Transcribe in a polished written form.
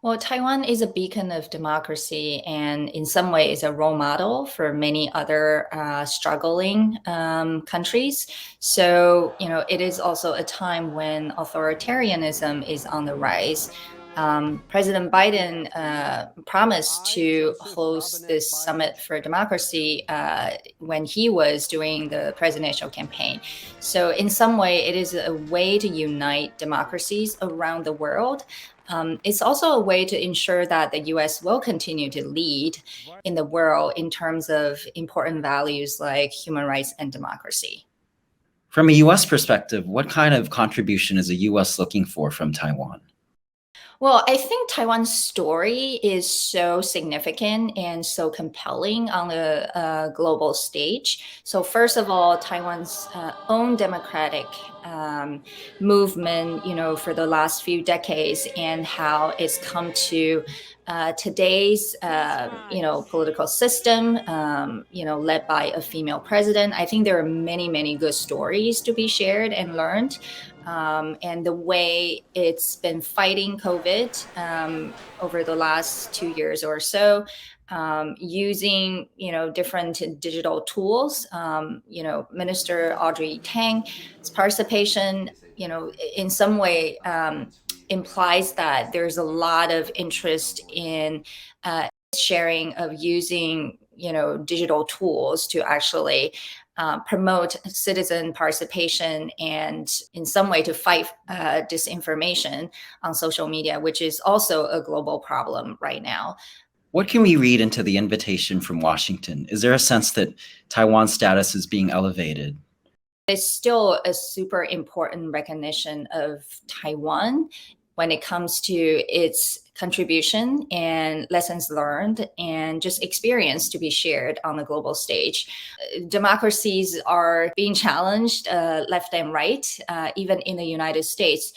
Well, Taiwan is a beacon of democracy and in some way is a role model for many other struggling countries. So, it is also a time when authoritarianism is on the rise. President Biden promised to host this summit for democracy when he was doing the presidential campaign. So, in some way, it is a way to unite democracies around the world. It's also a way to ensure that the US will continue to lead in the world in terms of important values like human rights and democracy. From a US perspective, what kind of contribution is the US looking for from Taiwan? Well, I think Taiwan's story is so significant and so compelling on the global stage. So, first of all, Taiwan's own democratic movement, for the last few decades, and how it's come to today's, political system, led by a female president. I think there are many, many good stories to be shared and learned. And the way it's been fighting COVID over the last 2 years or so, using different digital tools. Minister Audrey Tang's participation, in some way implies that there's a lot of interest in sharing of using digital tools to actually promote citizen participation and in some way to fight disinformation on social media, which is also a global problem right now. What can we read into the invitation from Washington? Is there a sense that Taiwan's status is being elevated? It's still a super important recognition of Taiwan when it comes to its contribution and lessons learned and just experience to be shared on the global stage. Democracies are being challenged left and right, even in the United States.